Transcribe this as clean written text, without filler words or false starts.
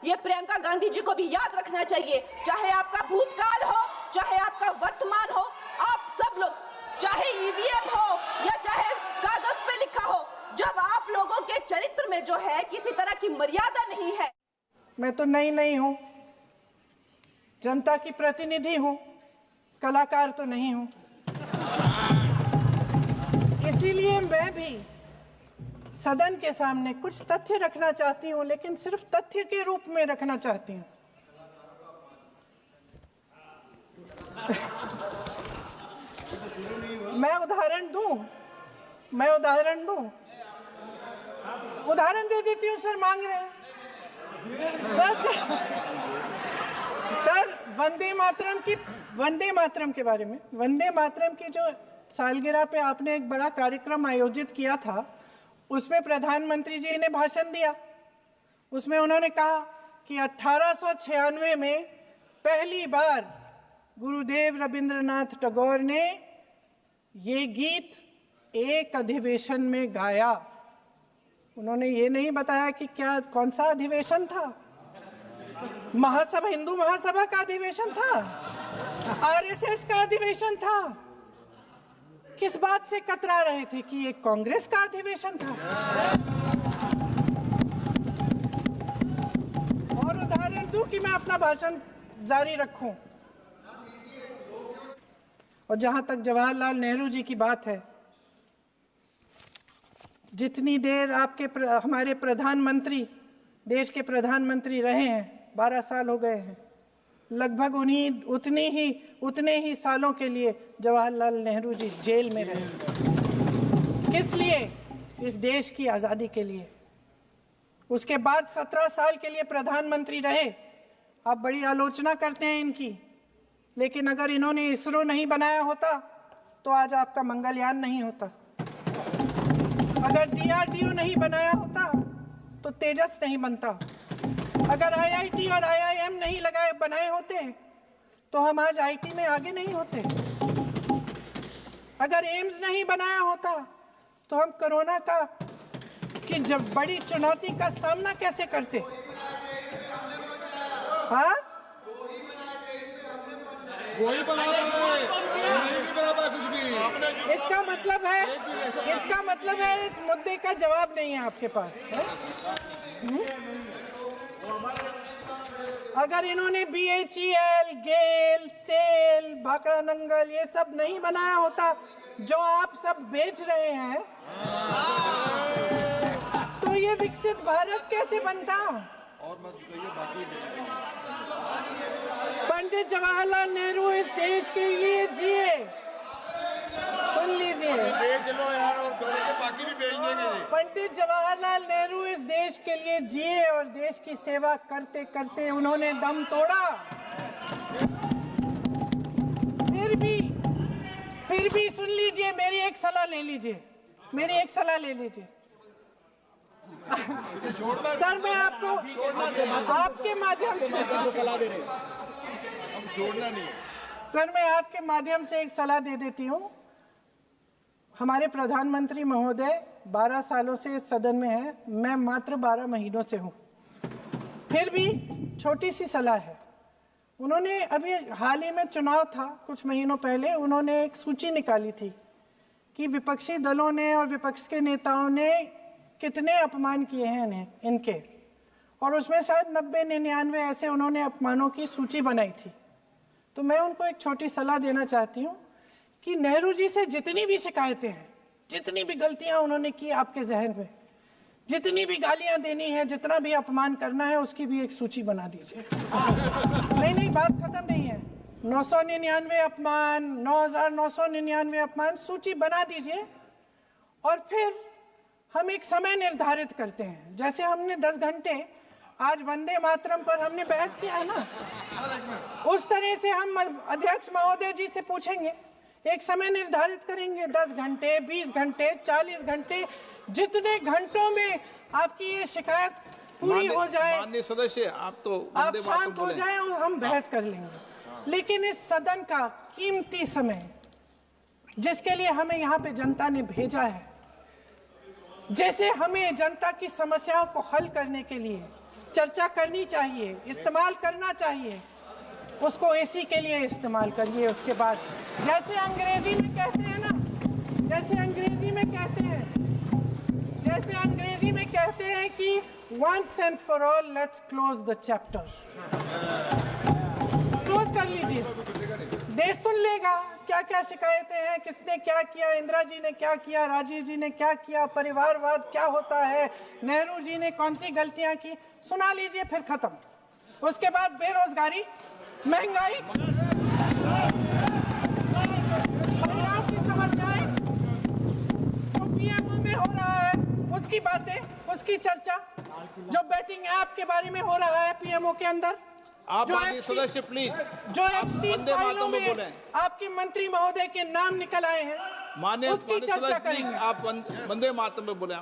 ये प्रियंका गांधी जी को भी याद रखना चाहिए। चाहे आपका भूतकाल हो, चाहे आपका वर्तमान हो, आप सब लोग, चाहे ईवीएम हो या चाहे कागज पे लिखा हो, जब आप लोगों के चरित्र में जो है किसी तरह की मर्यादा नहीं है। मैं तो नहीं हूं, जनता की प्रतिनिधि हूं, कलाकार तो नहीं हूं। इसीलिए मैं भी सदन के सामने कुछ तथ्य रखना चाहती हूं, लेकिन सिर्फ तथ्य के रूप में रखना चाहती हूं। मैं उदाहरण दूं, उदाहरण दे देती हूँ। सर मांग रहे हैं सर वंदे मातरम के बारे में, वंदे मातरम की जो सालगिरह पे आपने एक बड़ा कार्यक्रम आयोजित किया था, उसमें प्रधानमंत्री जी ने भाषण दिया। उसमें उन्होंने कहा कि 1896 में पहली बार गुरुदेव रविंद्रनाथ टैगोर ने ये गीत एक अधिवेशन में गाया। उन्होंने ये नहीं बताया कि कौन सा अधिवेशन था। हिंदू महासभा का अधिवेशन था, आरएसएस का अधिवेशन था। किस बात से कतरा रहे थे कि ये कांग्रेस का अधिवेशन था। और उदाहरण दूं कि मैं अपना भाषण जारी रखूं। और जहां तक जवाहरलाल नेहरू जी की बात है, जितनी देर हमारे प्रधानमंत्री देश के प्रधानमंत्री रहे हैं, 12 साल हो गए हैं, लगभग उतने ही सालों के लिए जवाहरलाल नेहरू जी जेल में रहे। किस लिए? इस देश की आज़ादी के लिए। उसके बाद 17 साल के लिए प्रधानमंत्री रहे। आप बड़ी आलोचना करते हैं इनकी, लेकिन अगर इन्होंने इसरो नहीं बनाया होता तो आज आपका मंगलयान नहीं होता। अगर डीआरडीओ नहीं बनाया होता तो तेजस नहीं बनता। अगर आईआईटी और आईआईएम नहीं बनाए होते तो हम आज आईटी में आगे नहीं होते। अगर एम्स नहीं बनाया होता तो हम कोरोना की जब बड़ी चुनौती का सामना कैसे करते। हाँ, वही बना कुछ भी। इसका मतलब है इस मुद्दे का जवाब नहीं है आपके पास। अगर इन्होंने बीएचईएल, गेल, सेल, भाखड़ा नंगल ये सब नहीं बनाया होता जो आप सब बेच रहे हैं, तो ये विकसित भारत कैसे बनता। और मत कहिए बाकी। पंडित जवाहरलाल नेहरू इस देश के लिए जिए। सुन लीजिए, बाकी भी बेच देंगे। पंडित जवाहरलाल नेहरू इस देश के लिए जिए और देश की सेवा करते करते उन्होंने दम तोड़ा। फिर भी सुन लीजिए, मेरी एक सलाह ले लीजिए। सर, मैं आपके माध्यम से सलाह दे रहे हैं। छोड़ना नहीं। सर, मैं आपके माध्यम से एक सलाह दे देती हूँ। हमारे प्रधानमंत्री महोदय 12 सालों से इस सदन में हैं, मैं मात्र 12 महीनों से हूँ। फिर भी छोटी सी सलाह है। उन्होंने अभी हाल ही में चुनाव था, कुछ महीनों पहले उन्होंने एक सूची निकाली थी कि विपक्षी दलों ने और विपक्ष के नेताओं ने कितने अपमान किए हैं इनके, और उसमें शायद 90-99 ऐसे उन्होंने अपमानों की सूची बनाई थी। तो मैं उनको एक छोटी सलाह देना चाहती हूँ कि नेहरू जी से जितनी भी शिकायतें हैं, जितनी भी गलतियां उन्होंने की आपके जहन में, जितनी भी गालियां देनी है, जितना भी अपमान करना है, उसकी भी एक सूची बना दीजिए। नहीं, बात खत्म नहीं है। 999 अपमान, 9999 अपमान, सूची बना दीजिए। और फिर हम एक समय निर्धारित करते हैं। जैसे हमने 10 घंटे आज वंदे मातरम पर हमने बहस किया है ना, उस तरह से हम अध्यक्ष महोदय जी से पूछेंगे, एक समय निर्धारित करेंगे, 10 घंटे, 20 घंटे, 40 घंटे, जितने घंटों में आपकी ये शिकायत पूरी हो जाए, माननीय सदस्य, आप शांत हो जाएं और हम बहस कर लेंगे। लेकिन इस सदन का कीमती समय, जिसके लिए हमें यहाँ पे जनता ने भेजा है, जैसे हमें जनता की समस्याओं को हल करने के लिए चर्चा करनी चाहिए, इस्तेमाल करना चाहिए, उसको एसी के लिए इस्तेमाल करिए। उसके बाद जैसे अंग्रेजी में कहते हैं ना, जैसे अंग्रेजी में कहते हैं कि once and for all let's close the chapter, close कर लीजिए। देश सुन लेगा क्या क्या शिकायतें हैं, किसने क्या किया, इंदिरा जी ने क्या किया, राजीव जी ने क्या किया, परिवारवाद क्या होता है, नेहरू जी ने कौन सी गलतियां की, सुना लीजिए, फिर खत्म। उसके बाद बेरोजगारी, महंगाई, महिलाओं की समस्याएं, जो पीएमओ में हो रहा है उसकी बातें, उसकी चर्चा, जो बैटिंग ऐप के बारे में हो रहा है पीएमओ के अंदर, आप सदस्य प्लीज, जो एफस्टीन फाइलों में आपके मंत्री महोदय के नाम निकल आए हैं, माननीय उसकी चर्चा सदस्य करेंगे। आप वंदे मातरम में बोले।